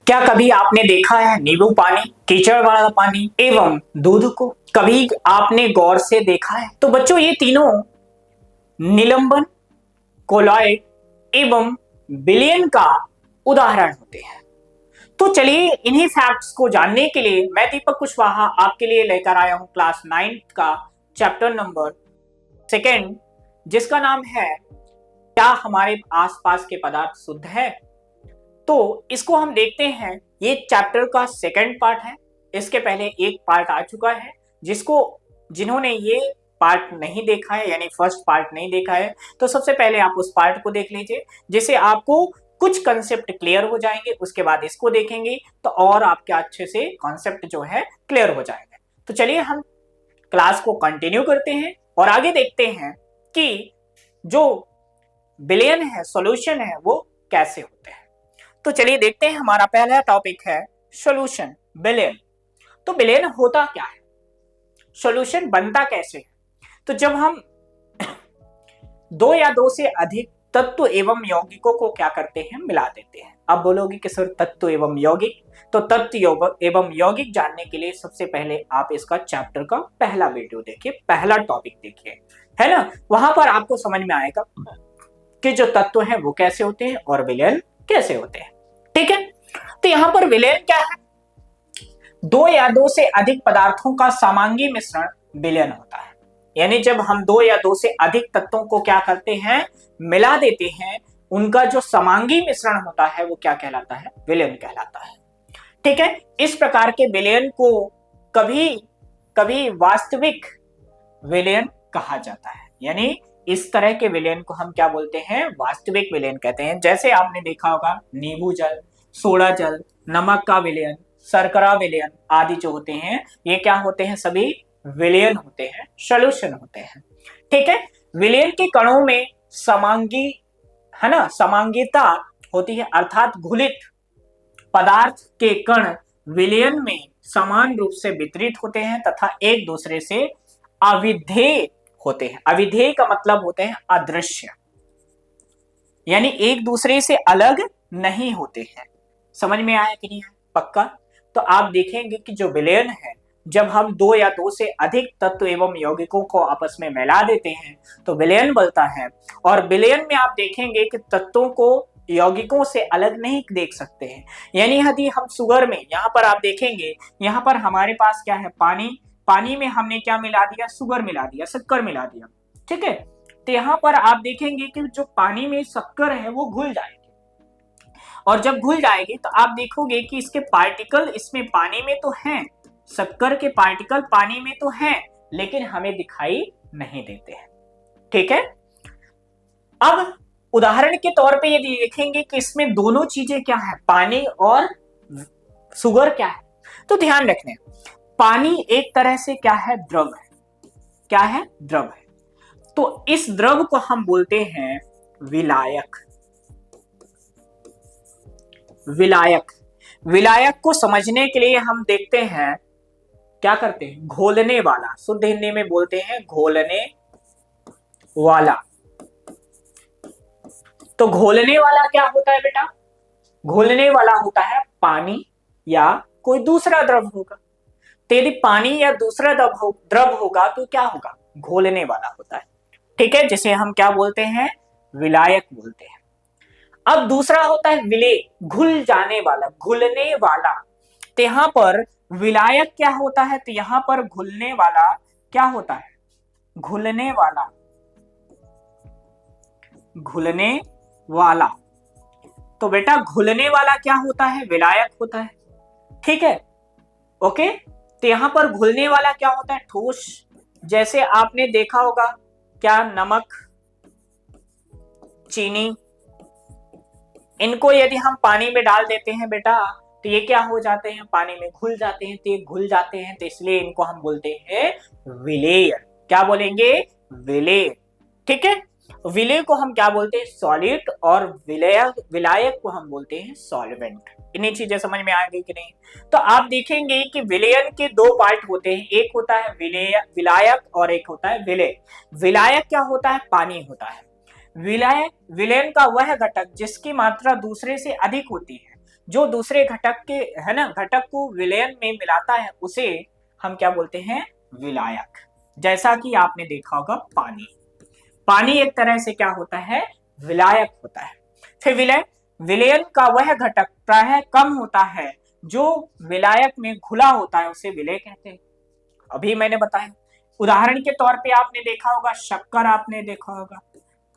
क्या कभी आपने देखा है नींबू पानी, कीचड़ वाला पानी एवं दूध को? कभी आपने गौर से देखा है? तो बच्चों ये तीनों निलंबन, कोलॉइड एवं विलयन का उदाहरण होते हैं। तो चलिए इन्हीं फैक्ट्स को जानने के लिए मैं दीपक कुशवाहा आपके लिए लेकर आया हूं क्लास 9th का चैप्टर नंबर 2 जिसका नाम है क्या हमारे आसपास के पदार्थ शुद्ध है। तो इसको हम देखते हैं, ये चैप्टर का 2nd पार्ट है। इसके पहले एक पार्ट आ चुका है जिन्होंने ये पार्ट नहीं देखा है यानी फर्स्ट पार्ट नहीं देखा है, तो सबसे पहले आप उस पार्ट को देख लीजिए जिससे आपको कुछ कंसेप्ट क्लियर हो जाएंगे। उसके बाद इसको देखेंगे तो और आपके अच्छे से कॉन्सेप्ट जो है क्लियर हो जाएंगे। तो चलिए हम क्लास को कंटिन्यू करते हैं और आगे देखते हैं कि जो विलयन है, सॉल्यूशन है, वो कैसे होते हैं। तो चलिए देखते हैं, हमारा पहला टॉपिक है सॉल्यूशन, विलयन। तो विलयन होता क्या है, सॉल्यूशन बनता कैसे है? तो जब हम दो या दो से अधिक तत्व एवं यौगिकों को क्या करते हैं, मिला देते हैं। अब बोलोगे कि सर तत्व एवं यौगिक, तो तत्व एवं यौगिक जानने के लिए सबसे पहले आप इसका चैप्टर का पहला वीडियो देखिए, पहला टॉपिक देखिए, है ना। वहां पर आपको समझ में आएगा कि जो तत्व हैं वो कैसे होते हैं और विलयन कैसे होते हैं। ठीक है, तो यहां पर विलयन क्या है? दो या दो से अधिक पदार्थों का समांगी मिश्रण विलयन होता है। यानी जब हम दो या दो से अधिक तत्वों को क्या करते हैं, मिला देते हैं, उनका जो समांगी मिश्रण होता है वो क्या कहलाता है, विलयन कहलाता है। ठीक है, इस प्रकार के विलयन को कभी कभी वास्तविक विलयन कहा जाता है। यानी इस तरह के विलयन को हम क्या बोलते हैं, वास्तविक विलयन कहते हैं। जैसे आपने देखा होगा नींबू जल, सोडा जल, नमक का विलयन, शर्करा विलयन आदि जो होते हैं, ये क्या होते हैं, सभी विलयन होते हैं, सॉल्यूशन होते हैं। ठीक है, विलयन के कणों में समांगी, है ना, समांगिता होती है, अर्थात घुलित पदार्थ के कण विलयन में समान रूप से वितरित होते हैं तथा एक दूसरे से अविधेय होते हैं। अविधेय का मतलब होते हैं अदृश्य, यानी एक दूसरे से अलग नहीं होते हैं। समझ में आया कि नहीं है? पक्का। तो आप देखेंगे कि जो विलयन है, जब हम दो या दो से अधिक तत्व एवं यौगिकों को आपस में मिला देते हैं तो विलयन बनता है। और विलयन में आप देखेंगे कि तत्वों को यौगिकों से अलग नहीं देख सकते हैं। यानी यदि हम शुगर में, यहाँ पर आप देखेंगे, यहाँ पर हमारे पास क्या है, पानी, पानी में हमने क्या मिला दिया, शुगर मिला दिया, शक्कर मिला दिया। ठीक है, तो यहाँ पर आप देखेंगे कि जो पानी में शक्कर है वो घुल जाएगी, और जब घुल जाएगी तो आप देखोगे कि इसके पार्टिकल इसमें पानी में तो हैं, शक्कर के पार्टिकल पानी में तो हैं, लेकिन हमें दिखाई नहीं देते हैं। ठीक है, अब उदाहरण के तौर पे यदि देखेंगे कि इसमें दोनों चीजें क्या है, पानी और शुगर क्या है, तो ध्यान रखना, पानी एक तरह से क्या है, द्रव है। क्या है, द्रव है। तो इस द्रव को हम बोलते हैं विलायक। विलायक, विलायक को समझने के लिए हम देखते हैं, क्या करते हैं, घोलने वाला, शुद्ध हिंदी में बोलते हैं घोलने वाला। तो घोलने वाला क्या होता है बेटा, घोलने वाला होता है पानी या कोई दूसरा द्रव होगा। तो यदि पानी या दूसरा द्रव होगा तो क्या होगा, घोलने वाला होता है। ठीक है, जिसे हम क्या बोलते हैं, विलायक बोलते हैं। अब दूसरा होता है विलेय, घुल जाने वाला, घुलने वाला। तो यहां पर विलायक क्या होता है, तो यहां पर घुलने वाला क्या होता है, घुलने वाला, घुलने वाला। तो बेटा घुलने वाला क्या होता है, विलायक होता है। ठीक है, ओके। तो यहां पर घुलने वाला क्या होता है, ठोस। जैसे आपने देखा होगा क्या, नमक, चीनी, इनको यदि हम पानी में डाल देते हैं बेटा तो ये क्या हो जाते हैं, पानी में घुल जाते हैं। तो ये घुल जाते हैं तो इसलिए इनको हम बोलते हैं विलेय। क्या बोलेंगे, विलेय। ठीक है, विलेय को हम क्या बोलते हैं, सॉलिड, और विलायक को हम बोलते हैं सॉल्वेंट। इन्हीं चीजें समझ में आ गई कि नहीं? तो आप देखेंगे कि विलयन के दो पार्ट होते हैं, एक होता है विलायक और एक होता है विलेय। विलायक क्या होता है, पानी होता है। विलयन का वह घटक जिसकी मात्रा दूसरे से अधिक होती है, जो दूसरे घटक के, है ना, घटक को विलयन में मिलाता है उसे हम क्या बोलते हैं, विलायक। जैसा कि आपने देखा होगा पानी, पानी एक तरह से क्या होता है, विलायक होता है। फिर विलय, विलयन का वह घटक प्रायः कम होता है जो विलायक में घुला होता है उसे विलय कहते हैं। अभी मैंने बताया, उदाहरण के तौर पे आपने देखा होगा शक्कर, आपने देखा होगा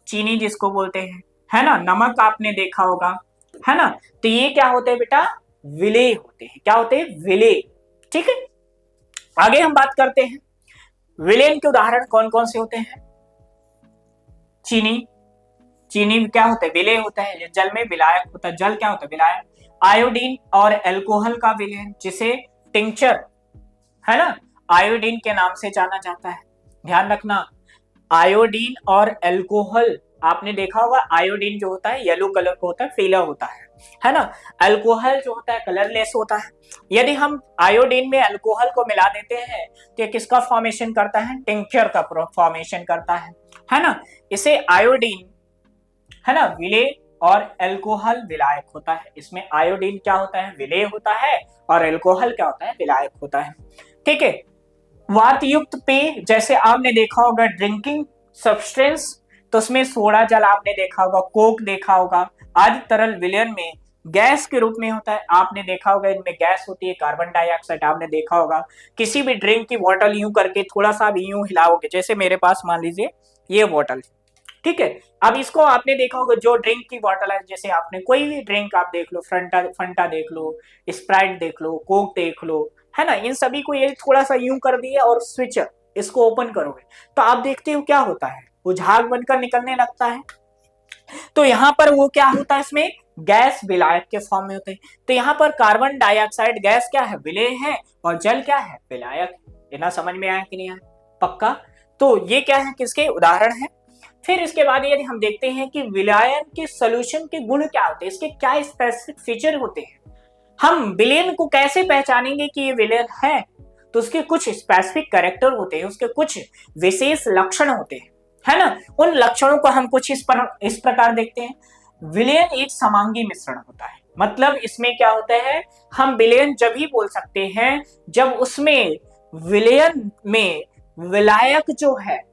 चीनी जिसको बोलते हैं, है ना, नमक आपने देखा होगा, है ना। तो ये क्या होते हैं बेटा, विलेय होते हैं। क्या होते हैं, विलेय। ठीक है, आगे हम बात करते हैं विलेयन के उदाहरण कौन कौन से होते हैं। चीनी, चीनी क्या होता है, विलेय होता है। जल में विलायक होता है, जल क्या होता है, विलायक। आयोडीन और एल्कोहल का विलयन जिसे टिंचर, है ना, आयोडीन के नाम से जाना जाता है। ध्यान रखना, आयोडीन और एल्कोहल, आपने देखा होगा आयोडीन जो होता है येलो कलर का होता है, पीला होता है ना। अल्कोहल जो होता है कलरलेस होता है। यदि हम आयोडीन में अल्कोहल को मिला देते हैं तो ये किसका फॉर्मेशन करता है, टिंचर का फॉर्मेशन करता है ना। इसे आयोडीन, है ना, विलेय और एल्कोहल विलायक होता है। इसमें आयोडीन क्या होता है, विलेय होता है, और एल्कोहल क्या होता है, विलायक होता है। ठीक है, वातयुक्त पेय जैसे आपने देखा होगा ड्रिंकिंग सब्सटेंस, तो उसमें सोडा जल आपने देखा होगा, कोक देखा होगा, आदि तरल विलयन में गैस के रूप में होता है। आपने देखा होगा इनमें गैस होती है कार्बन डाइऑक्साइड। आपने देखा होगा किसी भी ड्रिंक की बोतल यूं करके थोड़ा सा भी यूं हिलाओगे, जैसे मेरे पास मान लीजिए ये बोतल, ठीक है, अब इसको आपने देखा होगा जो ड्रिंक की बोतल है, जैसे आपने कोई भी ड्रिंक आप देख लो, फंटा फंटा देख लो, स्प्राइट देख लो, कोक देख लो, है ना, इन सभी को ये थोड़ा सा यूं कर दिया और स्विच इसको ओपन करोगे तो आप देखते हो क्या होता है, वो झाग बनकर निकलने लगता है। तो यहाँ पर वो क्या होता है, इसमें गैस विलायक के फॉर्म में होते हैं। तो यहाँ पर कार्बन डाइऑक्साइड गैस क्या है, विलेय है, और जल क्या है, विलायक। इतना समझ में आया कि नहीं आया, पक्का। तो ये क्या है, किसके उदाहरण है। फिर इसके बाद यदि हम देखते हैं कि विलायन के सोल्यूशन के गुण क्या होते हैं, इसके क्या स्पेसिफिक फीचर होते हैं, हम विलेन को कैसे पहचानेंगे कि ये विलेन है, तो उसके कुछ स्पेसिफिक कैरेक्टर होते हैं, उसके कुछ विशेष लक्षण होते हैं, है ना। उन लक्षणों को हम कुछ इस प्रकार देखते हैं। विलेन एक समांगी मिश्रण होता है, मतलब इसमें क्या होता है, हम विलेन जब ही बोल सकते हैं जब उसमें विलेन में विलायक जो है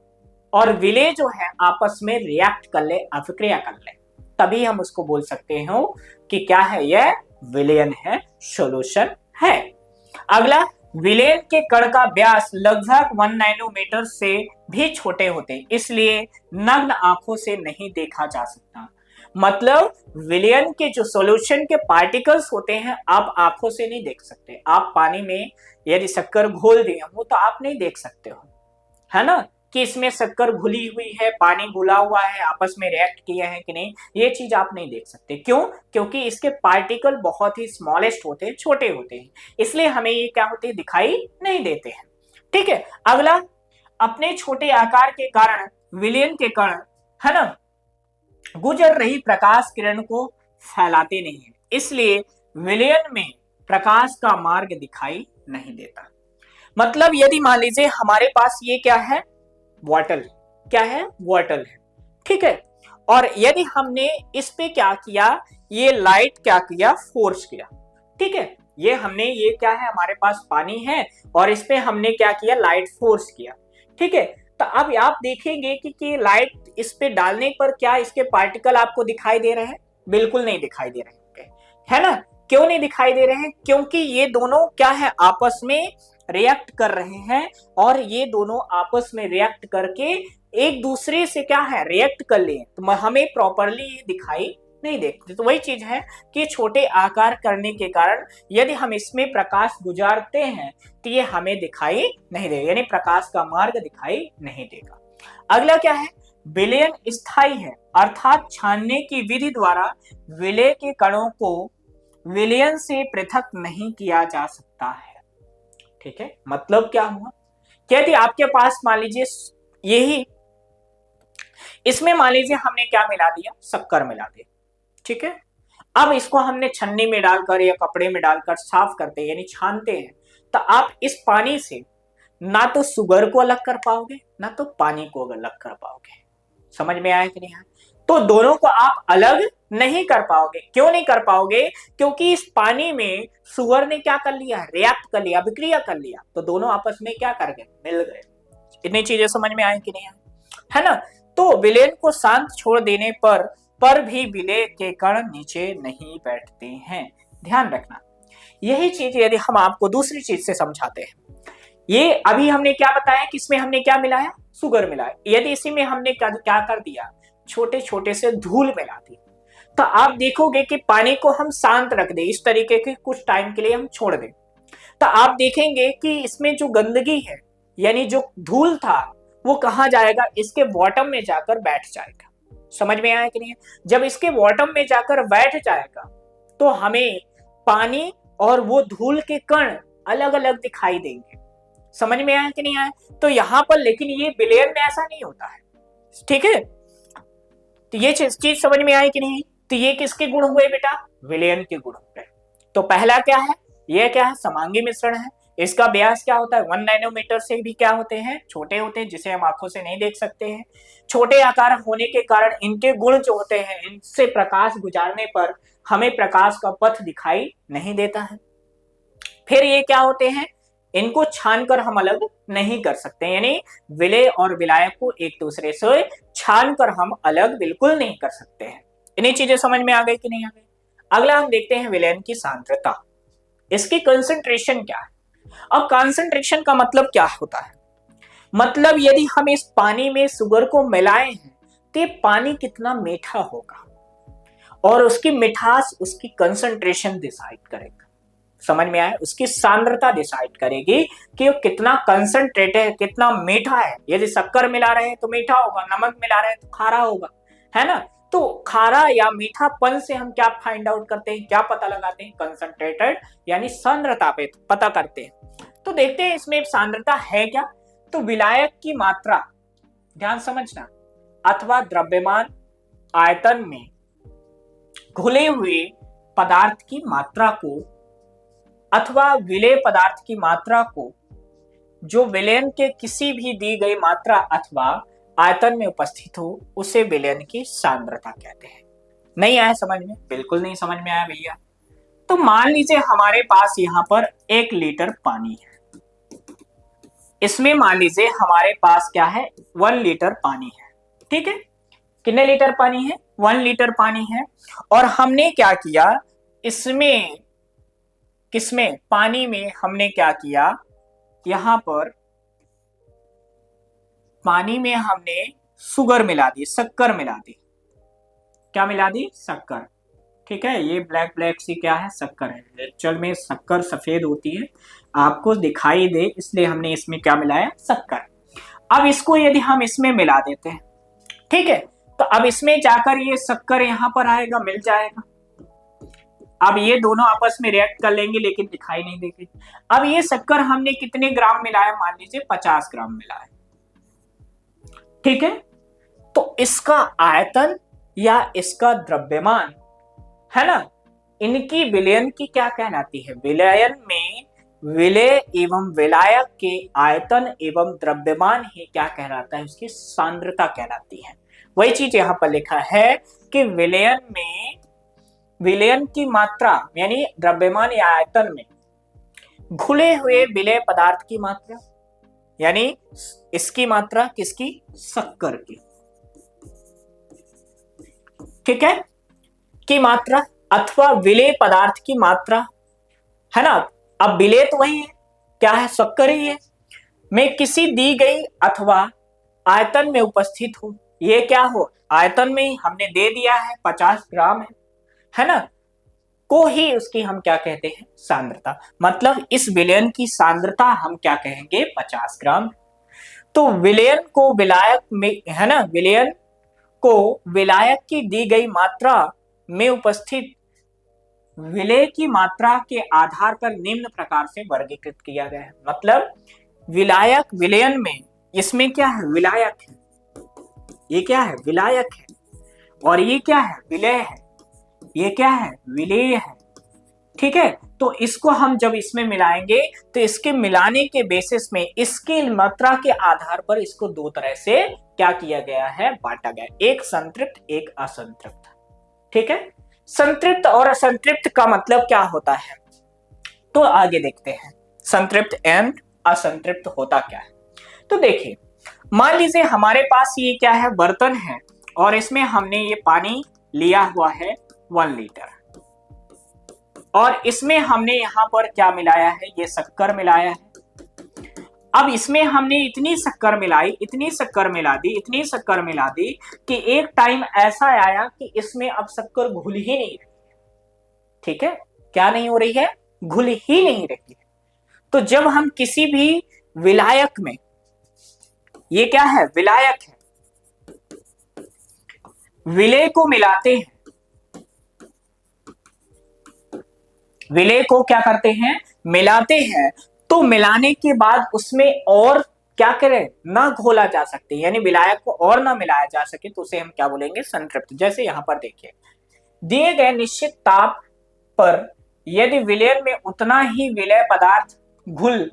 और विलेय जो है आपस में रिएक्ट कर ले, अभिक्रिया कर ले, तभी हम उसको बोल सकते हो कि क्या है, यह विलेयन है, सॉल्यूशन है। अगला, विलेयन के कण का व्यास लगभग 1 नैनोमीटर से भी छोटे होते हैं, इसलिए नग्न आंखों से नहीं देखा जा सकता। मतलब विलेयन के जो सॉल्यूशन के पार्टिकल्स होते हैं आप आंखों से नहीं देख सकते। आप पानी में यदि शक्कर घोल दिए हो तो आप नहीं देख सकते हो, है ना, कि इसमें शक्कर घुली हुई है, पानी घुला हुआ है, आपस में रिएक्ट किया है कि नहीं, ये चीज आप नहीं देख सकते। क्यों, क्योंकि इसके पार्टिकल बहुत ही स्मॉलेस्ट होते हैं, छोटे होते हैं, इसलिए हमें ये क्या होते हैं, दिखाई नहीं देते हैं। ठीक है, अगला, अपने छोटे आकार के कारण विलेयन के कण, है ना, गुजर रही प्रकाश किरण को फैलाते नहीं है, इसलिए विलेयन में प्रकाश का मार्ग दिखाई नहीं देता। मतलब यदि मान लीजिए हमारे पास ये क्या है, बॉटल, क्या है, बॉटल है, ठीक है, और यदि हमने इस पे क्या किया, ये लाइट क्या किया, फोर्स किया, ठीक है, ये हमने, ये क्या है, हमारे पास पानी है और इस पे हमने क्या किया, लाइट फोर्स किया, ठीक है। तो अब आप देखेंगे कि लाइट इस पे डालने पर क्या इसके पार्टिकल आपको दिखाई दे रहे हैं, बिल्कुल नहीं दिखाई दे रहे हैं, है ना। क्यों नहीं दिखाई दे रहे हैं, क्योंकि ये दोनों क्या है, आपस में रिएक्ट कर रहे हैं, और ये दोनों आपस में रिएक्ट करके एक दूसरे से क्या है, रिएक्ट कर लिए, तो हमें प्रॉपरली ये दिखाई नहीं देते। तो वही चीज है कि छोटे आकार करने के कारण यदि हम इसमें प्रकाश गुजारते हैं तो ये हमें दिखाई नहीं देगा, यानी प्रकाश का मार्ग दिखाई नहीं देगा। अगला क्या है, विलेयन स्थायी है, अर्थात छानने की विधि द्वारा विलेय के कणों को विलेयन से पृथक नहीं किया जा सकता है। ठीक है, मतलब क्या हुआ, यदि आपके पास मान लीजिए यही, इसमें मान लीजिए हमने क्या मिला दिया, शक्कर मिला दिया, ठीक है, अब इसको हमने छन्नी में डालकर या कपड़े में डालकर साफ करते हैं, यानी छानते हैं, तो आप इस पानी से ना तो शुगर को अलग कर पाओगे ना तो पानी को अलग कर पाओगे। समझ में आया कि नहीं आया, तो दोनों को आप अलग नहीं कर पाओगे। क्यों नहीं कर पाओगे? क्योंकि इस पानी में सुअर ने क्या कर लिया, रिएक्ट कर लिया, अभिक्रिया कर लिया, तो दोनों आपस में क्या कर गए, मिल गए। इतनी चीजें समझ में आए कि नहीं आए, है ना। तो विलेन को शांत छोड़ देने पर भी विलेय के कण नीचे नहीं बैठते हैं, ध्यान रखना। यही चीज यदि हम आपको दूसरी चीज से समझाते हैं, ये अभी हमने क्या बताया कि इसमें हमने क्या मिलाया, सुगर मिलाया। यदि इसी में हमने क्या कर दिया, छोटे छोटे से धूल मिला दी, तो आप देखोगे कि पानी को हम शांत रख दे, इस तरीके के कुछ टाइम के लिए हम छोड़ दें, तो आप देखेंगे कि इसमें जो गंदगी है यानी जो धूल था वो कहाँ जाएगा, इसके बॉटम में जाकर बैठ जाएगा। समझ में आया कि नहीं? जब इसके बॉटम में जाकर बैठ जाएगा तो हमें पानी और वो धूल के कण अलग अलग दिखाई देंगे। समझ में आया कि नहीं आया? तो यहां पर लेकिन ये विलयन में ऐसा नहीं होता है, ठीक है। तो ये चीज समझ में आई कि नहीं? तो ये किसके गुण हुए बेटा, विलयन के गुण हुए। तो पहला क्या है, ये क्या है, समांगी मिश्रण है। इसका व्यास क्या होता है, 1 नैनोमीटर से भी क्या होते हैं, छोटे होते हैं, जिसे हम आंखों से नहीं देख सकते हैं। छोटे आकार होने के कारण इनके गुण जो होते हैं, इनसे प्रकाश गुजारने पर हमें प्रकाश का पथ दिखाई नहीं देता है। फिर ये क्या होते हैं, इनको छानकर हम अलग नहीं कर सकते, यानी विलेय और विलायक को एक दूसरे से छानकर हम अलग बिल्कुल नहीं कर सकते हैं। इन्हीं चीजें समझ में आ गई कि नहीं आ गई? अगला हम देखते हैं विलयन की सांद्रता, इसकी कंसंट्रेशन क्या है। अब कंसंट्रेशन का मतलब क्या होता है, मतलब यदि हम इस पानी में शुगर को मिलाए हैं तो ये पानी कितना मीठा होगा और उसकी मिठास उसकी कंसंट्रेशन डिसाइड करेगा। समझ में आया? उसकी सांद्रता डिसाइड करेगी कि वो कितना कंसंट्रेटेड है, कितना मीठा है। यदि शक्कर मिला रहे हैं तो मीठा होगा, नमक मिला रहे हैं तो खारा होगा, है ना। तो खारा या मीठापन से हम क्या फाइंड आउट करते हैं, क्या पता लगाते हैं, कंसंट्रेटेड यानी सांद्रता पे पता करते हैं। तो देखते हैं इसमें सांद्रता है क्या। तो विलायक की मात्रा, ध्यान समझना, अथवा द्रव्यमान आयतन में घुले हुए पदार्थ की मात्रा को अथवा विलेय पदार्थ की मात्रा को जो विलयन के किसी भी दी गई मात्रा अथवा आयतन में उपस्थित हो उसे विलयन की सांद्रता कहते हैं। नहीं आया समझ में? बिल्कुल नहीं समझ में आया भैया। तो मान लीजिए हमारे पास यहाँ पर 1 लीटर पानी है, इसमें मान लीजिए हमारे पास क्या है, 1 लीटर पानी है, ठीक है। कितने लीटर पानी है, 1 लीटर पानी है। और हमने क्या किया, इसमें किसमें, पानी में हमने क्या किया, यहां पर पानी में हमने शुगर मिला दी, शक्कर मिला दी। क्या मिला दी, शक्कर, ठीक है। ये ब्लैक ब्लैक सी क्या है, शक्कर है। एक्चुअल में शक्कर सफेद होती है, आपको दिखाई दे इसलिए हमने इसमें क्या मिलाया, शक्कर। अब इसको यदि हम इसमें मिला देते हैं, ठीक है, तो अब इसमें जाकर ये शक्कर यहां पर आएगा, मिल जाएगा। अब ये दोनों आपस में रिएक्ट कर लेंगे लेकिन दिखाई नहीं देगी। अब ये शक्कर हमने कितने ग्राम मिलाया, मान लीजिए 50 ग्राम मिलाया, ठीक है। तो इसका आयतन या इसका द्रव्यमान, है ना, इनकी विलयन की क्या कहलाती है, विलयन में विलेय एवं विलायक के आयतन एवं द्रव्यमान ही क्या कहलाता है, उसकी सांद्रता कहलाती है। वही चीज यहां पर लिखा है कि विलयन में विलयन की मात्रा यानी द्रव्यमान या आयतन में घुले हुए विलेय पदार्थ की मात्रा, यानी इसकी मात्रा किसकी, शक्कर की, ठीक है, की मात्रा अथवा विलेय पदार्थ की मात्रा, है ना। अब विलेय तो वही है, क्या है, शक्कर ही है, में किसी दी गई अथवा आयतन में उपस्थित हो, ये क्या हो, आयतन में ही हमने दे दिया है 50 ग्राम है ना, को ही उसकी हम क्या कहते हैं, सांद्रता। मतलब इस विलयन की सांद्रता हम क्या कहेंगे, 50 ग्राम। तो विलयन को विलायक में, है ना, विलयन को विलायक की दी गई मात्रा में उपस्थित विलेय की मात्रा के आधार पर निम्न प्रकार से वर्गीकृत किया गया है। मतलब विलायक विलयन में, इसमें क्या है, विलायक है, ये क्या है, विलायक है, और ये क्या है, विलेय है, ये क्या है, विलेय है, ठीक है। तो इसको हम जब इसमें मिलाएंगे तो इसके मिलाने के बेसिस में इसकी मात्रा के आधार पर इसको 2 तरह से क्या किया गया है, बांटा गया, एक संतृप्त एक असंतृप्त, ठीक है। संतृप्त और असंतृप्त का मतलब क्या होता है, तो आगे देखते हैं संतृप्त एंड असंतृप्त होता क्या है। तो देखिए, मान लीजिए हमारे पास ये क्या है, बर्तन है, और इसमें हमने ये पानी लिया हुआ है 1 लीटर, और इसमें हमने यहाँ पर क्या मिलाया है, ये शक्कर मिलाया है। अब इसमें हमने इतनी शक्कर मिलाई, इतनी शक्कर मिला दी, इतनी शक्कर मिला दी कि एक टाइम ऐसा आया कि इसमें अब शक्कर घुल ही नहीं रही है। ठीक है, क्या नहीं हो रही है, घुल ही नहीं रही है। तो जब हम किसी भी विलायक में, ये क्या है, विलायक है, विलेय को मिलाते हैं, विलेय को क्या करते हैं, मिलाते हैं, तो मिलाने के बाद उसमें और क्या करें, ना घोला जा सकते, यानी विलायक को और ना मिलाया जा सके, तो उसे हम क्या बोलेंगे, संतृप्त। जैसे यहां पर देखिए, दिए गए निश्चित ताप पर यदि विलयन में उतना ही विलेय पदार्थ घुल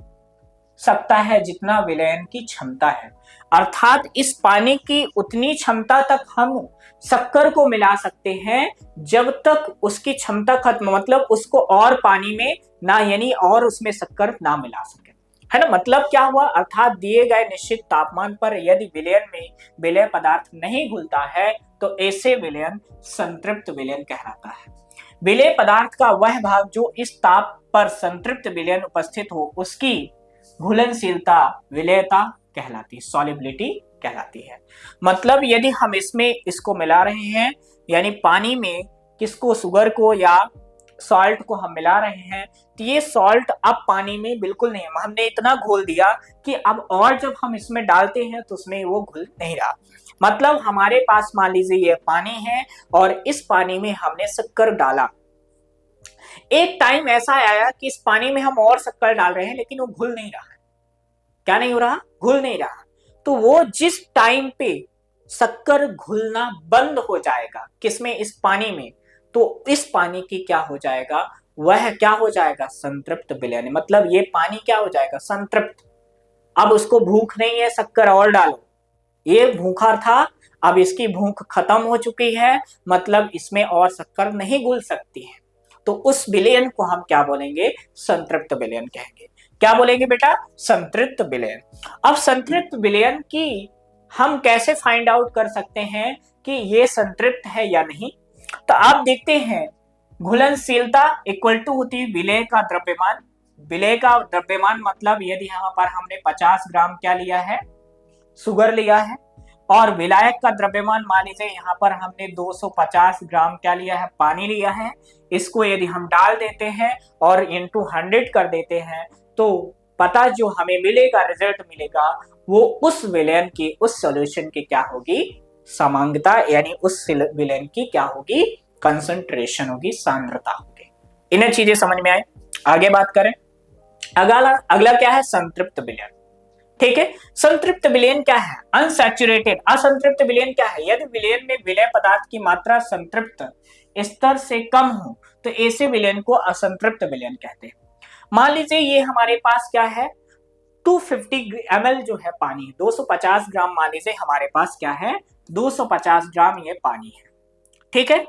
सकता है जितना विलयन की क्षमता है, अर्थात इस पानी की उतनी क्षमता तक हम शक्कर को मिला सकते हैं जब तक उसकी क्षमता खत्म, मतलब उसको और पानी में ना, यानी और उसमें शक्कर ना मिला सके, है ना। मतलब क्या हुआ, अर्थात दिए गए निश्चित तापमान पर यदि विलयन में विलेय पदार्थ नहीं घुलता है तो ऐसे विलयन संतृप्त विलयन कहलाता है। विलेय पदार्थ का वह भाग जो इस ताप पर संतृप्त विलयन उपस्थित हो उसकी घुलनशीलता विलेयता कहलाती है, सॉलिबिलिटी कहलाती है। मतलब यदि हम इसमें इसको मिला रहे हैं, यानी पानी में किसको, शुगर को या सॉल्ट को हम मिला रहे हैं, तो ये सॉल्ट अब पानी में बिल्कुल नहीं, हमने इतना घोल दिया कि अब और जब हम इसमें डालते हैं तो उसमें वो घुल नहीं रहा। मतलब हमारे पास मान लीजिए ये पानी है और इस पानी में हमने शक्कर डाला, एक टाइम ऐसा आया कि इस पानी में हम और शक्कर डाल रहे हैं लेकिन वो घुल नहीं रहा है, क्या नहीं हो रहा, घुल नहीं रहा। तो वो जिस टाइम पे शक्कर घुलना बंद हो जाएगा, किसमें, इस पानी में, तो इस पानी की क्या हो जाएगा, वह क्या हो जाएगा, संतृप्त विलयन। मतलब ये पानी क्या हो जाएगा, संतृप्त। अब उसको भूख नहीं है, शक्कर और डालो, ये भूखा था, अब इसकी भूख खत्म हो चुकी है, मतलब इसमें और शक्कर नहीं घुल सकती है, तो उस विलयन को हम क्या बोलेंगे, संतृप्त विलयन कहेंगे। क्या बोलेंगे बेटा, संतृप्त विलयन। अब संतृप्त विलयन की हम कैसे फाइंड आउट कर सकते हैं कि ये संतृप्त है या नहीं, तो आप देखते हैं घुलनशीलता इक्वल टू होती है विलेय का द्रव्यमान। विलेय का द्रव्यमान मतलब यदि यहाँ पर हमने 50 ग्राम क्या लिया है, शुगर लिया है, और विलायक का द्रव्यमान मान लीजिए यहाँ पर हमने 250 ग्राम क्या लिया है, पानी लिया है, इसको यदि हम डाल देते हैं और इनटू 100 कर देते हैं तो पता जो हमें मिलेगा, रिजल्ट मिलेगा, वो उस विलयन की, उस सॉल्यूशन की क्या होगी, समांगता, यानी उस विलयन की क्या होगी, कंसंट्रेशन होगी, सांद्रता होगी। इन्हें चीजें समझ में आए, आगे बात करें। अगला क्या है, संतृप्त विलयन। ठीक है, संतृप्त विलयन क्या है, अनसैचुरेटेड। असंतृप्त विलयन क्या है, यदि विलयन में विलेय पदार्थ की मात्रा संतृप्त स्तर से कम हो तो ऐसे विलयन को असंतृप्त विलयन कहते हैं। मान लीजिए ये हमारे पास क्या है, 250 ml जो है पानी, 250 ग्राम मान लीजिए हमारे पास क्या है, 250 ग्राम ये पानी है। ठीक है,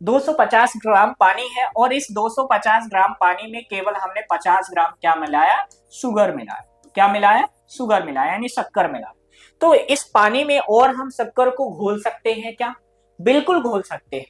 250 ग्राम पानी है और इस 250 ग्राम पानी में केवल हमने 50 ग्राम क्या मिलाया, शुगर मिलाया। क्या मिलाया, शुगर मिलाया, यानी शक्कर मिलाया। तो इस पानी में और हम शक्कर को घोल सकते हैं क्या, बिल्कुल घोल सकते हैं,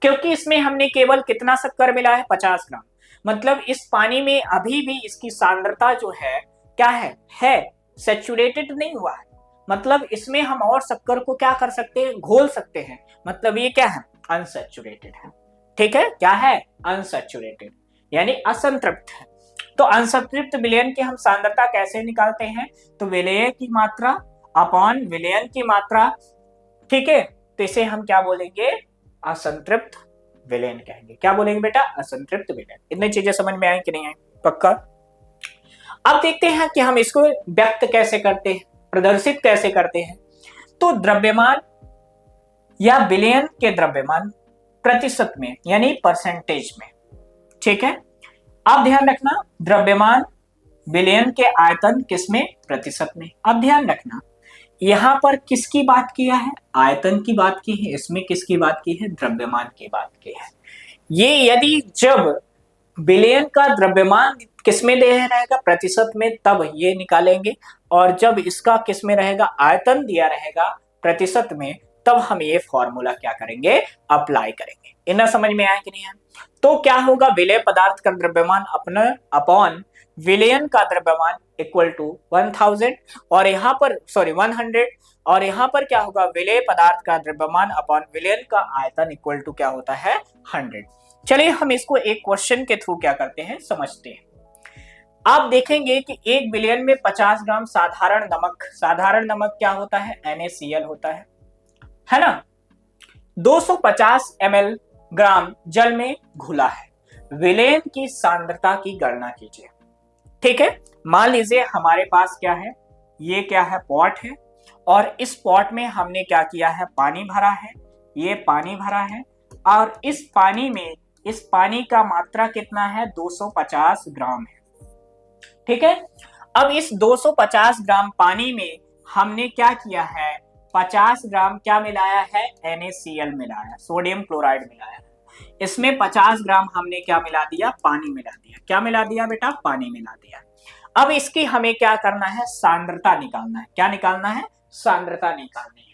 क्योंकि इसमें हमने केवल कितना शक्कर मिला है, 50 ग्राम। मतलब इस पानी में अभी भी इसकी सांद्रता जो है क्या है सैचुरेटेड नहीं हुआ है, मतलब इसमें हम और शक्कर को क्या कर सकते हैं, घोल सकते हैं, मतलब ये क्या है, अनसैचुरेटेड है। ठीक है, क्या है, अनसैचुरेटेड, यानी असंतृप्त है। तो असंतृप्त विलयन की हम सांद्रता कैसे निकालते हैं, तो विलेय की मात्रा अपॉन विलयन की मात्रा। ठीक है, तो इसे हम क्या बोलेंगे, असंतृप्त विलयन कहेंगे। क्या बोलेंगे बेटा, असंतृप्त विलयन। इतनी चीजें समझ में आई कि नहीं आई, पक्का। अब देखते हैं कि हम इसको व्यक्त कैसे करते हैं, प्रदर्शित कैसे करते हैं। तो द्रव्यमान या विलयन के द्रव्यमान प्रतिशत में, यानी परसेंटेज में। ठीक है, अब ध्यान रखना, द्रव्यमान विलयन के आयतन किसमें, प्रतिशत में। अब ध्यान रखना, यहां पर किसकी बात किया है? आयतन की बात की है। इसमें किसकी बात की है? द्रव्यमान की बात की है। ये यदि जब विलयन का द्रव्यमान किसमें दे रहेगा? प्रतिशत में, तब ये निकालेंगे। और जब इसका किसमें रहेगा? आयतन दिया रहेगा प्रतिशत में, तब हम ये फॉर्मूला क्या करेंगे? अप्लाई करेंगे। इतना समझ में आया कि नहीं है? तो क्या होगा? विलेय पदार्थ का द्रव्यमान अपना अपॉन विलयन का द्रव्यमान इक्वल टू 1000, और यहाँ पर 100, और यहाँ पर क्या होगा? विलेय पदार्थ का द्रव्यमान अपॉन विलयन का आयतन इक्वल टू क्या होता है? 100। चलिए हम इसको एक क्वेश्चन के थ्रू क्या करते हैं, समझते हैं। आप देखेंगे कि 1 बिलियन में 50 ग्राम साधारण नमक क्या होता है? NaCl होता है ना? 250 ml ग्राम जल में घुला है। विलयन की सांद्रता की गणना कीजिए। ठीक है, मान लीजिए हमारे पास क्या है? ये क्या है? पॉट है, और इस पॉट में हमने क्या किया है? पानी भरा है। ये पानी भरा है, और इस पानी का मात्रा कितना है? 250 ग्राम है। ठीक है, अब इस 250 ग्राम पानी में हमने क्या किया है? 50 ग्राम क्या मिलाया है? NaCl मिलाया, सोडियम क्लोराइड मिलाया। इसमें 50 ग्राम हमने क्या मिला दिया? पानी मिला दिया। क्या मिला दिया बेटा? पानी मिला दिया। अब इसकी हमें क्या करना है? सांद्रता निकालना है। क्या निकालना है? सांद्रता निकालनी है।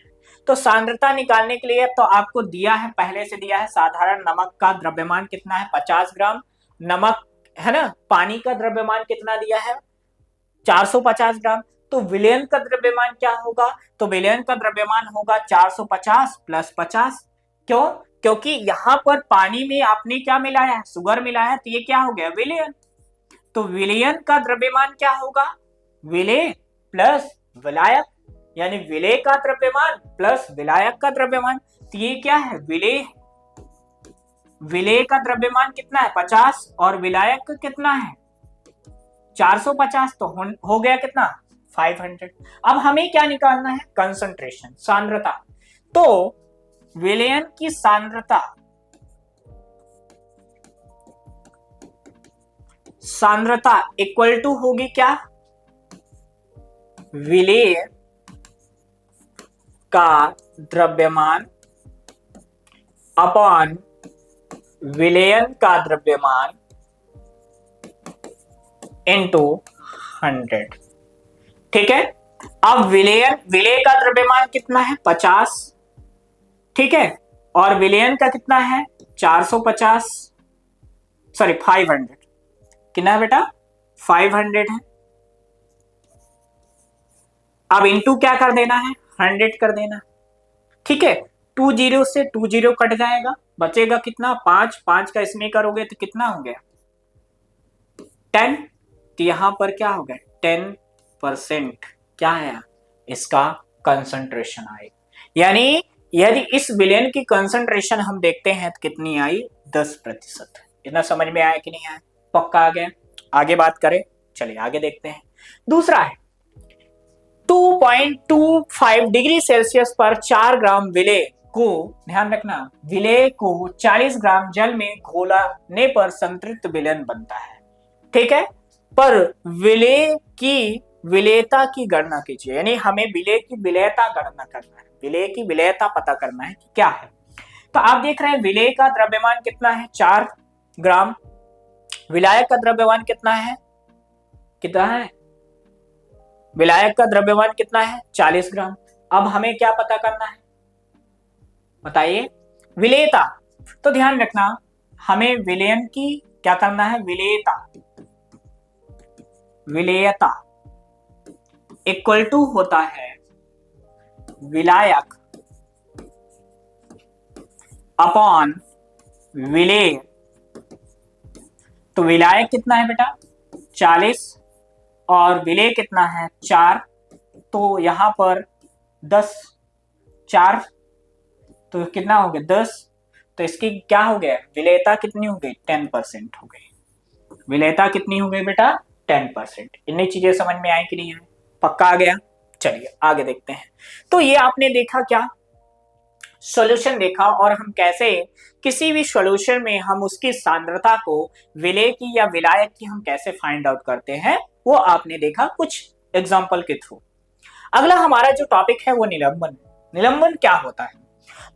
तो सांद्रता निकालने के लिए तो आपको दिया है, पहले से दिया है, साधारण नमक का द्रव्यमान कितना है? 50 ग्राम नमक है ना। पानी का द्रव्यमान कितना दिया है? 450 ग्राम। तो विलयन का द्रव्यमान क्या होगा? तो विलयन का द्रव्यमान होगा 450 प्लस 50। क्यों? क्योंकि यहां पर पानी में आपने क्या मिलाया है? शुगर मिलाया है, तो ये क्या हो गया? विलयन। तो विलयन का द्रव्यमान क्या होगा? विलेय प्लस विलायक, यानी विलेय का द्रव्यमान प्लस विलायक का द्रव्यमान। तो ये क्या है? विलेय। विलेय का द्रव्यमान कितना है? 50, और विलायक का कितना है? 450। तो हो गया कितना? 500। अब हमें क्या निकालना है? कंसंट्रेशन, सांद्रता। तो विलयन की सांद्रता इक्वल टू होगी क्या? विलेय का द्रव्यमान अपॉन विलयन का द्रव्यमान इनटू 100। ठीक है, अब विलेय का द्रव्यमान कितना है? 50। ठीक है, और विलयन का कितना है? 450, सॉरी 500। कितना है बेटा? 500 है। अब इनटू क्या कर देना है? 100 कर देना। ठीक है, 2 जीरो से 2 जीरो कट जाएगा, बचेगा कितना? 5 का इसमें करोगे तो कितना हो गया? 10। तो यहां पर क्या हो गया? 10% क्या है? इसका कंसंट्रेशन आएगा। यानी यदि इस विलयन की कंसंट्रेशन हम देखते हैं तो कितनी आई? 10%। इतना समझ में आया कि नहीं आया? पक्का आ गया? आगे बात करें, चलिए आगे देखते हैं। दूसरा है 2.25 डिग्री सेल्सियस पर 4 ग्राम विलेय को, ध्यान रखना, विलेय को 40 ग्राम जल में घोलने पर संतृप्त विलयन बनता है। ठीक है, पर विलेय की विलेयता की गणना कीजिए। यानी हमें विलेय की विलेयता गणना करना है, विलेय की विलेयता पता करना है कि क्या है। तो आप देख रहे हैं विलेय का द्रव्यमान कितना है? 4 ग्राम। विलायक का द्रव्यमान कितना है? विलायक का द्रव्यमान कितना है? 40 ग्राम। अब हमें क्या पता करना है? बताइए। विलेयता। तो ध्यान रखना, हमें विलयन की क्या करना है? विलेयता इक्वल टू होता है विलायक अपॉन विलेय। तो विलायक कितना है बेटा? 40, और विलेय कितना है? 4। तो यहां पर 10, 4 तो कितना हो गया? 10। तो इसकी क्या हो गया? विलेयता कितनी हो गई? 10% हो गई। विलेयता कितनी हो गई बेटा? 10%। इतनी चीजें समझ में आई कि नहीं आई? पक्का आ गया? चलिए आगे देखते हैं। तो ये आपने देखा क्या? सॉल्यूशन देखा, और हम कैसे किसी भी सॉल्यूशन में हम उसकी सांद्रता को विलेय की या विलायक की हम कैसे फाइंड आउट करते हैं, वो आपने देखा कुछ एग्जांपल के थ्रू। अगला हमारा जो टॉपिक है वो निलंबन। निलंबन क्या होता है?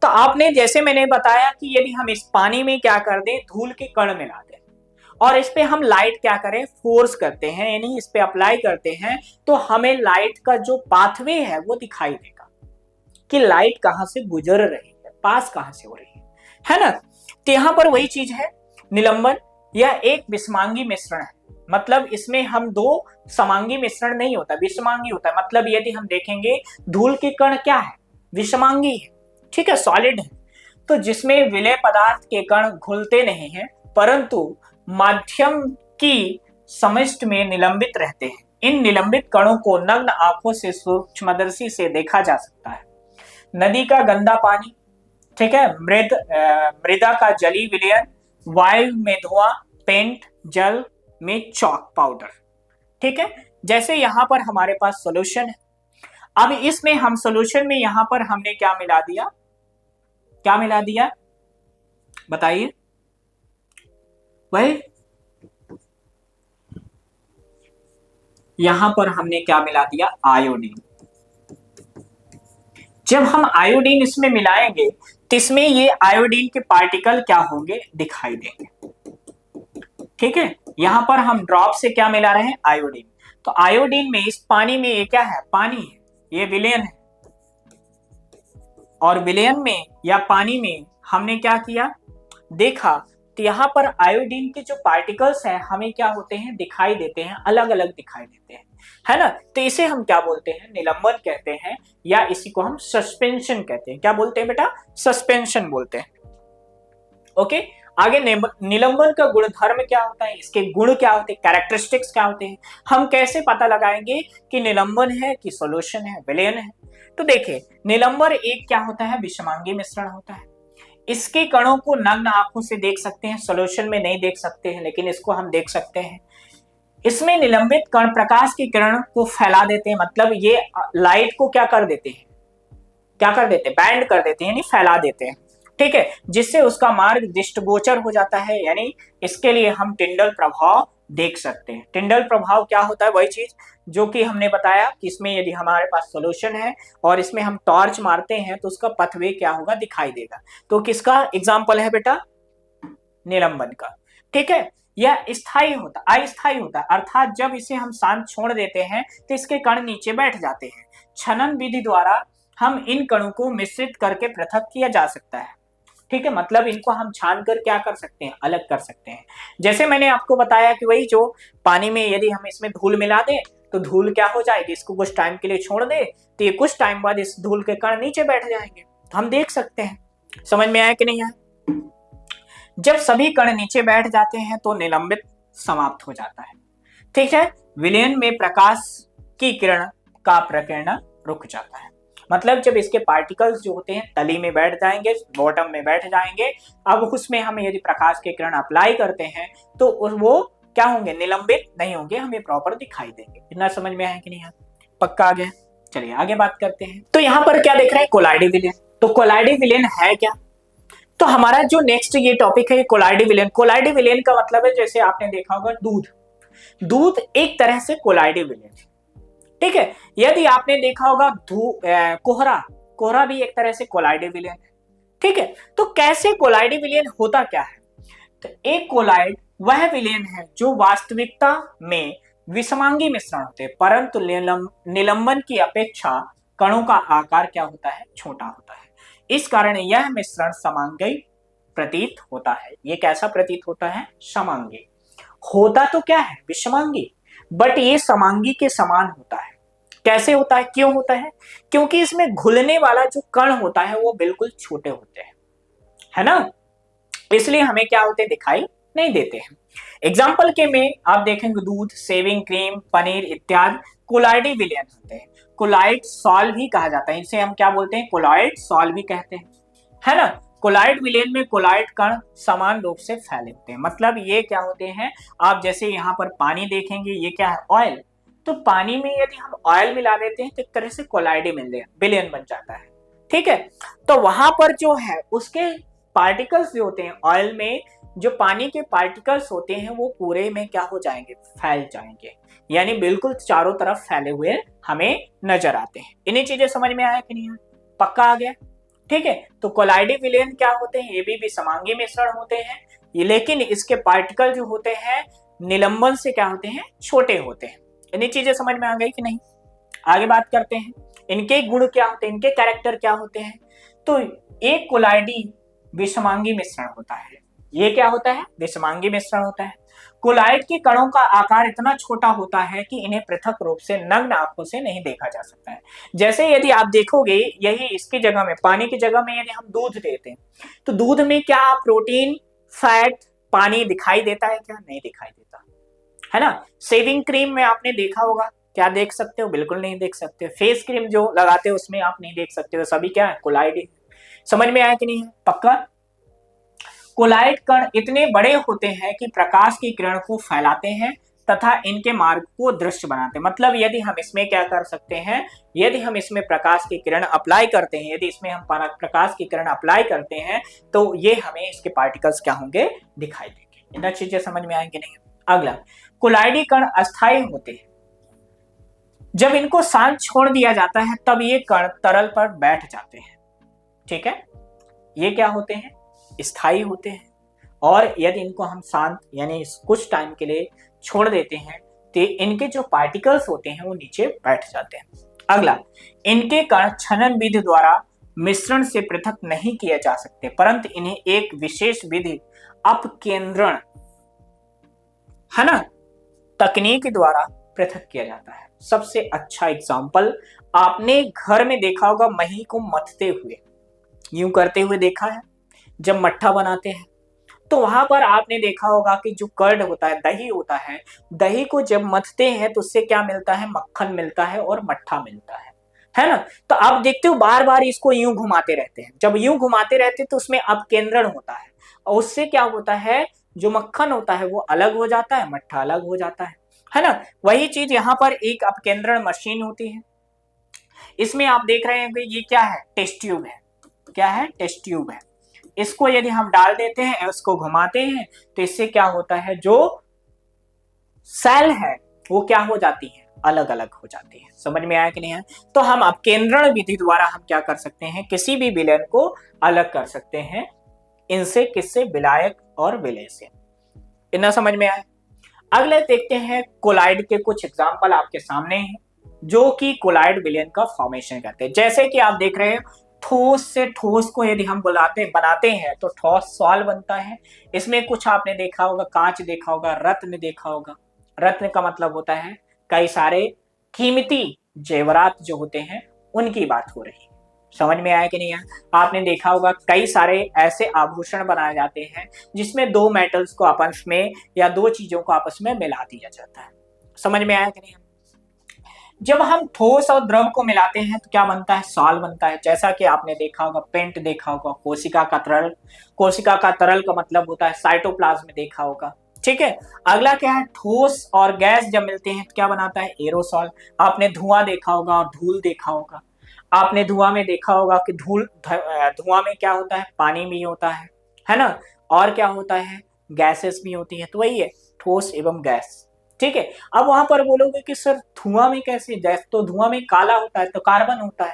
तो आपने जैसे मैंने बताया कि यदि हम इस पानी में क्या कर दें, धूल के कण मिला दें और इस पे हम लाइट क्या करें, फोर्स करते हैं, यानी इस पे अप्लाई करते हैं, तो हमें लाइट का जो पाथवे है वो दिखाई देगा कि लाइट कहां से गुजर रही है, पास कहां से हो रही है ना। तो यहां पर वही चीज है निलंबन। यह एक विषमांगी मिश्रण है, मतलब इसमें हम दो समांगी मिश्रण नहीं होता, विषमांगी होता है। मतलब यदि हम देखेंगे धूल के कण क्या है, विषमांगी है, ठीक है, सॉलिड है। तो जिसमें विलय पदार्थ के कण घुलते नहीं हैं परंतु माध्यम की समष्टि में निलंबित रहते हैं। इन निलंबित कणों को नग्न आंखों से सूक्ष्मदर्शी से देखा जा सकता है। नदी का गंदा पानी, ठीक है, मृदा का जली विलयन, वायु में धुआं, पेंट, जल में चॉक पाउडर, ठीक है। जैसे यहां पर हमारे पास सोल्यूशन है, अब इसमें हम सोल्यूशन में यहां पर हमने क्या मिला दिया, क्या मिला दिया बताइए भाई, यहां पर हमने क्या मिला दिया, आयोडीन। जब हम आयोडीन इसमें मिलाएंगे तो इसमें ये आयोडीन के पार्टिकल क्या होंगे, दिखाई देंगे, ठीक है। यहां पर हम ड्रॉप से क्या मिला रहे हैं, आयोडीन। तो आयोडीन में, इस पानी में ये क्या है, पानी है, ये विलयन है, और विलयन में या पानी में हमने क्या किया, देखा, तो यहां पर आयोडीन के जो पार्टिकल्स हैं हमें क्या होते हैं, दिखाई देते हैं, अलग अलग दिखाई देते हैं, है ना। तो इसे हम क्या बोलते हैं, निलंबन कहते हैं, या इसी को हम सस्पेंशन कहते हैं। क्या बोलते हैं बेटा, सस्पेंशन बोलते हैं। ओके, आगे निलंबन का गुणधर्म क्या होता है, इसके गुण क्या होते हैं, कैरेक्टरिस्टिक्स क्या होते हैं, हम कैसे पता लगाएंगे कि निलंबन है कि सॉल्यूशन है, विलयन है। तो देखिए, निलंबन एक क्या होता है, विषमांगी मिश्रण होता है। इसके कणों को नग्न आंखों से देख सकते हैं, सॉल्यूशन में नहीं देख सकते हैं, लेकिन इसको हम देख सकते हैं। इसमें निलंबित कण प्रकाश की किरण को फैला देते हैं, मतलब ये लाइट को क्या कर देते हैं, क्या कर देते हैं, बैंड कर देते हैं, यानी फैला देते हैं, ठीक है, जिससे उसका मार्ग दृष्टिगोचर हो जाता है। यानी इसके लिए हम टिंडल प्रभाव देख सकते हैं। टिंडल प्रभाव क्या होता है, वही चीज जो कि हमने बताया कि इसमें यदि हमारे पास सॉल्यूशन है और इसमें हम टॉर्च मारते हैं तो उसका पथवे क्या होगा, दिखाई देगा। तो किसका एग्जाम्पल है बेटा, निलंबन का, ठीक है। यह स्थायी होता, अस्थायी होता, अर्थात जब इसे हम शांत छोड़ देते हैं तो इसके कण नीचे बैठ जाते हैं। छनन विधि द्वारा हम इन कणों को मिश्रित करके पृथक किया जा सकता है, ठीक है, मतलब इनको हम छान कर क्या कर सकते हैं, अलग कर सकते हैं। जैसे मैंने आपको बताया कि वही जो पानी में यदि हम इसमें धूल मिला दें तो धूल क्या हो जाएगी, इसको कुछ टाइम के लिए छोड़ दे तो ये कुछ टाइम बाद इस धूल के कण नीचे बैठ जाएंगे, तो हम देख सकते हैं। समझ में आया कि नहीं आया? जब सभी कण नीचे बैठ जाते हैं तो निलंबित समाप्त हो जाता है, ठीक है। विलयन में प्रकाश की किरण का प्रकीर्णन रुक जाता है, मतलब जब इसके पार्टिकल्स जो होते हैं तली में बैठ जाएंगे, बॉटम में बैठ जाएंगे, अब उसमें हम यदि प्रकाश के किरण अप्लाई करते हैं तो वो क्या होंगे, निलंबित नहीं होंगे, हमें प्रॉपर दिखाई देंगे। इतना समझ में आया कि नहीं? पक्का आ गया? चलिए आगे बात करते हैं। तो यहाँ पर क्या देख रहे हैं, कोलाइडी विलयन। तो कोलाइडी विलयन है क्या? तो हमारा जो नेक्स्ट ये टॉपिक है कोलाइडी विलयन। कोलाइडी विलयन का मतलब है, जैसे आपने देखा होगा दूध, दूध एक तरह से कोलाइडी विलयन, ठीक है। यदि आपने देखा होगा कोहरा, कोहरा भी एक तरह से कोलाइडी विलयन है, ठीक है। तो कैसे कोलाइडी विलयन होता क्या है? तो एक कोलाइड वह विलयन है जो वास्तविकता में विषमांगी मिश्रण होते हैं, परंतु निलंबन की अपेक्षा कणों का आकार क्या होता है, छोटा होता है। इस कारण यह मिश्रण समांगी प्रतीत होता है। ये कैसा प्रतीत होता है, समांगी। होता तो क्या है, विषमांगी, बट ये समांगी के समान होता है। कैसे होता है, क्यों होता है? क्योंकि इसमें घुलने वाला जो कण होता है वो बिल्कुल छोटे होते हैं, है ना, इसलिए हमें क्या होते दिखाई नहीं देते हैं। एग्जाम्पल के में आप देखेंगे दूध, शेविंग क्रीम, पनीर इत्यादि कोलाइडी विलयन होते हैं। कोलाइड सॉल्व भी कहा जाता है, इसे हम क्या बोलते हैं, कोलाइड सॉल्व भी कहते हैं, है ना। कोलाइड विलयन में कोलाइड कण समान रूप से फैले होते हैं, मतलब ये क्या होते हैं, आप जैसे यहाँ पर पानी देखेंगे, ये क्या है, ऑयल। तो पानी में यदि हम ऑयल मिला देते हैं तो एक तरह से कोलाइडी विलयन बन जाता है, ठीक है। तो वहां पर जो है उसके पार्टिकल्स जो होते हैं ऑयल में, जो पानी के पार्टिकल्स होते हैं वो पूरे में क्या हो जाएंगे, फैल जाएंगे, यानी बिल्कुल चारों तरफ फैले हुए हमें नजर आते हैं। इन्हीं चीजें समझ में आया कि नहीं? पक्का आ गया? ठीक है। तो कोलाइडी विलयन क्या होते हैं? ये भी समांगी मिश्रण होते हैं, लेकिन इसके पार्टिकल जो होते हैं निलंबन से क्या होते हैं, छोटे होते हैं। इन्हीं चीजें समझ में आ गई कि नहीं? आगे बात करते हैं, इनके गुण क्या होते हैं, इनके कैरेक्टर क्या होते हैं। तो एक कोलाइडी विषमांगी मिश्रण होता है। ये क्या होता है? विषमांगी मिश्रण होता है। कोलाइड के कणों का आकार इतना छोटा होता है कि इन्हें पृथक रूप से नग्न आंखों से नहीं देखा जा सकता है। जैसे यदि आप देखोगे, यही इसकी जगह में, पानी की जगह में यदि हम दूध देते हैं तो दूध में क्या प्रोटीन, फैट, पानी दिखाई देता है क्या? नहीं दिखाई देता, है ना। शेविंग क्रीम में आपने देखा होगा, क्या देख सकते हो? बिल्कुल नहीं देख सकते। फेस क्रीम जो लगाते हो उसमें आप नहीं देख सकते हो, सभी क्या है, कोलाइड। समझ में आया कि नहीं? पक्का। कोलाइड कण इतने बड़े होते हैं कि प्रकाश की किरण को फैलाते हैं तथा इनके मार्ग को दृश्य बनाते हैं। मतलब यदि हम इसमें क्या कर सकते हैं, यदि हम इसमें प्रकाश की किरण अप्लाई करते हैं, यदि इसमें हम प्रकाश की किरण अप्लाई करते हैं तो ये हमें इसके पार्टिकल्स क्या होंगे, दिखाई देंगे। इतना चीजें समझ में आएंगे नहीं? अगला, कोलाइडी कण अस्थायी होते हैं। जब इनको शांत छोड़ दिया जाता है तब ये कण तरल पर बैठ जाते हैं। ठीक है, ये क्या होते हैं, स्थायी होते हैं। और यदि इनको हम शांत यानी कुछ टाइम के लिए छोड़ देते हैं तो इनके जो पार्टिकल्स होते हैं वो नीचे बैठ जाते हैं। अगला, इनके कण छनन विधि द्वारा मिश्रण से पृथक नहीं किए जा सकते, परंतु इन्हें एक विशेष विधि अपकेंद्रण, है ना, तकनीक द्वारा पृथक किया जाता है। सबसे अच्छा एग्जाम्पल आपने घर में देखा होगा, मही को मथते हुए, यूं करते हुए देखा है। जब मट्ठा बनाते हैं तो वहां पर आपने देखा होगा कि जो कर्ड होता है, दही होता है, दही को जब मथते हैं तो उससे क्या मिलता है, मक्खन मिलता है और मट्ठा मिलता है ना। तो आप देखते हो बार बार इसको यूं घुमाते रहते हैं। जब यूं घुमाते रहते हैं तो उसमें अपकेंद्रण होता है और उससे क्या होता है, जो मक्खन होता है वो अलग हो जाता है, मट्ठा अलग हो जाता है ना। वही चीज यहाँ पर एक अपकेंद्रण मशीन होती है। इसमें आप देख रहे हैं कि ये क्या है, टेस्ट ट्यूब है। क्या है, टेस्ट ट्यूब है। इसको यदि हम डाल देते हैं, उसको घुमाते हैं तो इससे क्या होता है, जो सेल है वो क्या हो जाती है, अलग अलग हो जाती है। समझ में आया कि नहीं है? तो हम अपकेंद्रण विधि द्वारा हम क्या कर सकते हैं, किसी भी विलयन को अलग कर सकते हैं। इनसे किससे, विलायक और विलय से। इतना समझ में आया? अगले देखते हैं, कोलाइड के कुछ एग्जाम्पल आपके सामने हैं जो कि कोलाइड विलयन का फॉर्मेशन करते हैं। जैसे कि आप देख रहे हैं, ठोस से ठोस को यदि हम बनाते हैं तो ठोस सॉल बनता है। इसमें कुछ आपने देखा होगा, कांच देखा होगा, रत्न देखा होगा। रत्न का मतलब होता है कई सारे कीमती जेवरात जो होते हैं उनकी बात हो रही है। समझ में आया कि नहीं है? आपने देखा होगा कई सारे ऐसे आभूषण बनाए जाते हैं जिसमें दो मेटल्स को आपस में या दो चीजों को आपस में मिला दिया जाता है। समझ में आया कि नहीं? जब हम ठोस और द्रव को मिलाते हैं तो क्या बनता है, सॉल बनता है। जैसा कि आपने देखा होगा, पेंट देखा होगा, कोशिका का तरल। कोशिका का तरल का मतलब होता है साइटोप्लाज्म, देखा होगा। ठीक है। अगला क्या है, ठोस और गैस जब मिलते हैं तो क्या बनाता है, एरोसॉल। आपने धुआं देखा होगा और धूल देखा होगा। आपने धुआं में देखा होगा कि धुआं में क्या होता है, पानी भी होता है ना। और क्या होता है, गैसेस भी होती है। तो वही है, ठोस एवं गैस। ठीक है। अब वहां पर बोलोगे कि सर धुआं में कैसे, गैस तो धुआं में काला होता है, तो कार्बन होता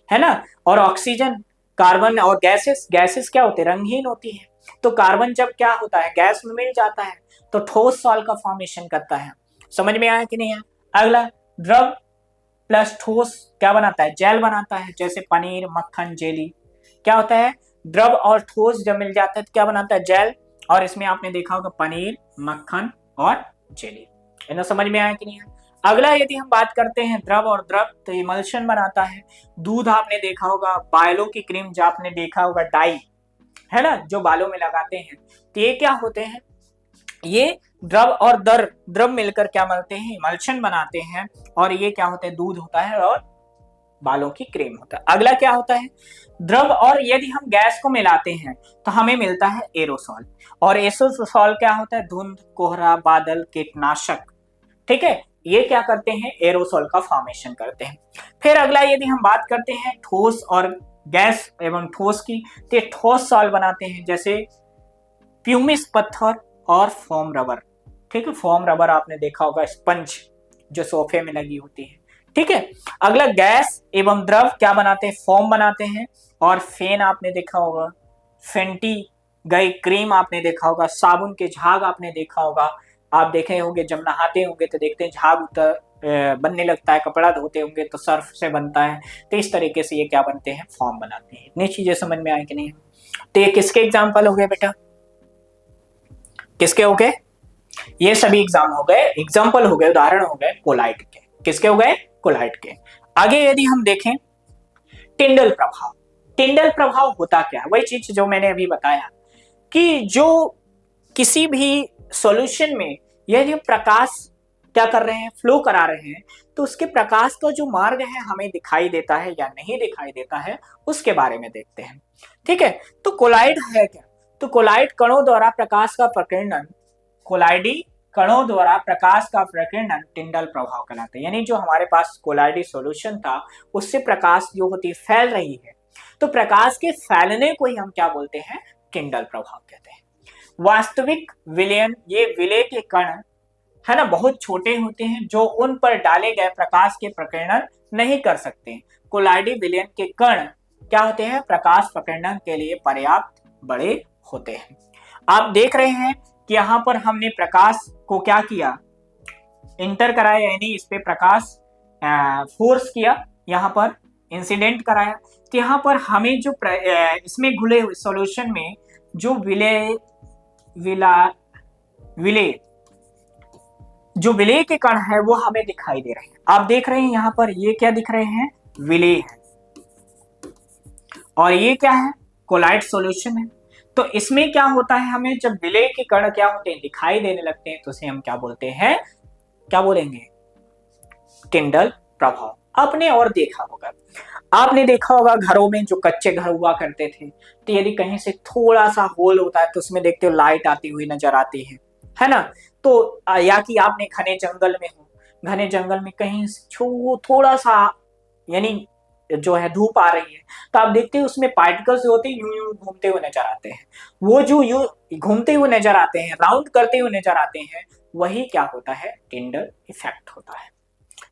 है ना। और ऑक्सीजन, कार्बन और गैसेस, गैसेस क्या होते हैं, रंगहीन होती है। तो कार्बन जब क्या होता है, गैस में मिल जाता है तो ठोस सॉल का फॉर्मेशन करता है। समझ में आया कि नहीं है? अगला, द्रव प्लस ठोस क्या बनाता है, जेल बनाता है। जैसे पनीर, मक्खन, जेली क्या होता है, द्रव और ठोस जब मिल जाता है तो क्या बनाता है, जेल। और इसमें आपने देखा होगा पनीर, मक्खन और जेली। इन्हें समझ में आया कि नहीं है? अगला यदि हम बात करते हैं द्रव और द्रव, तो इमल्शन बनाता है। दूध आपने देखा होगा, बालों की क्रीम जो आपने देखा होगा, डाई, है ना, जो बालों में लगाते हैं, तो ये क्या होते हैं, ये द्रव और द्रव मिलकर क्या बनते हैं, इमल्शन बनाते हैं। और ये क्या होते हैं, दूध होता है और बालों की क्रीम होता है। अगला क्या होता है, द्रव और यदि हम गैस को मिलाते हैं तो हमें मिलता है एरोसॉल। और एरोसॉल क्या होता है, धुंध, कोहरा, बादल, कीटनाशक। ठीक है, ये क्या करते हैं, एरोसॉल का फॉर्मेशन करते हैं। फिर अगला यदि हम बात करते हैं ठोस और गैस एवं ठोस की, तो ठोस सॉल बनाते हैं। जैसे प्यूमिस पत्थर और फोम रबर। ठीक है, फोम रबर आपने देखा होगा, स्पंज जो सोफे में लगी होती है। ठीक है, अगला गैस एवं द्रव क्या बनाते हैं, फोम बनाते हैं। और फेन आपने देखा होगा, फेंटी गई क्रीम आपने देखा होगा, साबुन के झाग आपने देखा होगा। आप देखे होंगे जब नहाते होंगे तो देखते हैं झाग बनने लगता है, कपड़ा धोते होंगे तो सर्फ से बनता है। तो इस तरीके से ये क्या बनते हैं, फॉर्म बनाते हैं। इतनी चीजें समझ में आए कि नहीं? तो ये किसके एग्जाम्पल हो गए बेटा, किसके हो गए? ये सभी एग्जाम हो गए, एग्जाम्पल हो गए, उदाहरण हो गए कोलाइट के। किसके हो गए? कोलाइट के। आगे यदि हम देखें टिंडल प्रभाव। टिंडल प्रभाव होता क्या है? वही चीज जो मैंने अभी बताया कि जो किसी भी सॉल्यूशन में यदि प्रकाश क्या कर रहे हैं, फ्लो करा रहे हैं, तो उसके प्रकाश का जो मार्ग है हमें दिखाई देता है या नहीं दिखाई देता है, उसके बारे में देखते हैं। ठीक है, तो कोलाइड है क्या? तो कोलाइड कणों द्वारा प्रकाश का प्रकीर्णन, कोलाइडी कणों द्वारा प्रकाश का प्रकीर्णन टिंडल प्रभाव कहलाता है। यानी जो हमारे पास कोलाइडी सॉल्यूशन था उससे प्रकाश जो होती फैल रही है, तो प्रकाश के फैलने को ही हम क्या बोलते हैं, टिंडल प्रभाव कहते हैं। वास्तविक विलयन, ये विलय के कण है ना बहुत छोटे होते हैं जो उन पर डाले गए प्रकाश के प्रकीर्णन नहीं कर सकते। कोलाइडी विलयन के कण क्या होते हैं, प्रकाश प्रकीर्णन के लिए पर्याप्त बड़े होते हैं। आप देख रहे हैं कि यहाँ पर हमने प्रकाश को क्या किया, इंटर कराया, यानी इस पे प्रकाश फोर्स किया, यहाँ पर इंसिडेंट कराया। तो यहाँ पर हमें जो इसमें घुले हुए सॉल्यूशन में जो विलय जो विलय के कण है वो हमें दिखाई दे रहे हैं। आप देख रहे हैं यहाँ पर ये क्या दिख रहे हैं, विलय है, और ये क्या है, कोलाइड सॉल्यूशन है। तो इसमें क्या होता है, हमें जब विलय के कण क्या होते हैं, दिखाई देने लगते हैं, तो उसे हम क्या बोलते हैं, क्या बोलेंगे, टिंडल प्रभाव। आपने और देखा होगा, आपने देखा होगा घरों में जो कच्चे घर हुआ करते थे, तो यदि कहीं से थोड़ा सा होल होता है तो उसमें देखते हो लाइट आती हुई नजर आती है ना। तो या कि आपने घने जंगल में हो, घने जंगल में कहीं थोड़ा सा यानी जो है धूप आ रही है, तो आप देखते हो उसमें पार्टिकल्स जो होते हैं यूं यूं घूमते हुए नजर आते हैं। वो जो यूं घूमते हुए नजर आते हैं, राउंड करते हुए नजर आते हैं, वही क्या होता है, टिंडल इफेक्ट होता है।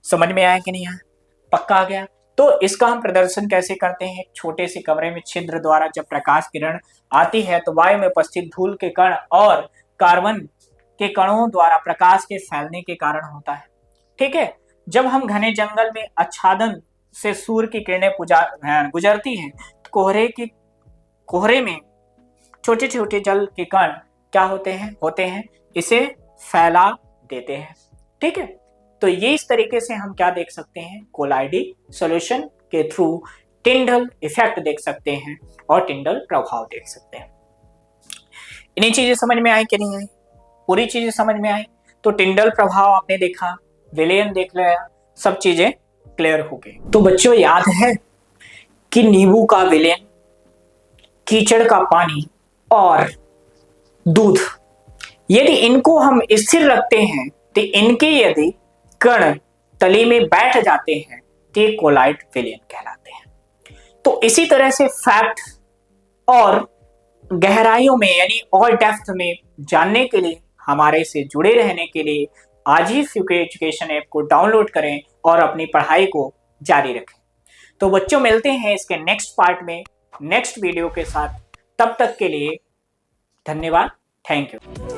समझ में आया कि नहीं आया? पक्का आ गया? तो इसका हम प्रदर्शन कैसे करते हैं, छोटे से कमरे में छिद्र द्वारा जब प्रकाश किरण आती है तो वायु में उपस्थित धूल के कण और कार्बन के कणों द्वारा प्रकाश के फैलने के कारण होता है। ठीक है, जब हम घने जंगल में आच्छादन से सूर्य की किरणें गुजरती हैं तो कोहरे में छोटे छोटे जल के कण क्या होते हैं इसे फैला देते हैं। ठीक है, तो ये इस तरीके से हम क्या देख सकते हैं, कोलाइडी सॉल्यूशन के थ्रू टिंडल इफेक्ट देख सकते हैं और टिंडल प्रभाव देख सकते हैं। इन्हीं चीजें समझ में आई कि नहीं आई? पूरी चीजें समझ में आई? तो टिंडल प्रभाव आपने देखा, विलयन देख लिया, सब चीजें क्लियर हो गई। तो बच्चों याद है कि नींबू का विलयन, कीचड़ का पानी और दूध, यदि इनको हम स्थिर रखते हैं तो इनके यदि कण तली में बैठ जाते हैं तो ये कोलाइड विलयन कहलाते हैं। तो इसी तरह से फैक्ट और गहराइयों में यानी और डेप्थ में जानने के लिए, हमारे से जुड़े रहने के लिए आज ही फ्यूके एजुकेशन ऐप को डाउनलोड करें और अपनी पढ़ाई को जारी रखें। तो बच्चों मिलते हैं इसके नेक्स्ट पार्ट में नेक्स्ट वीडियो के साथ। तब तक के लिए धन्यवाद, थैंक यू।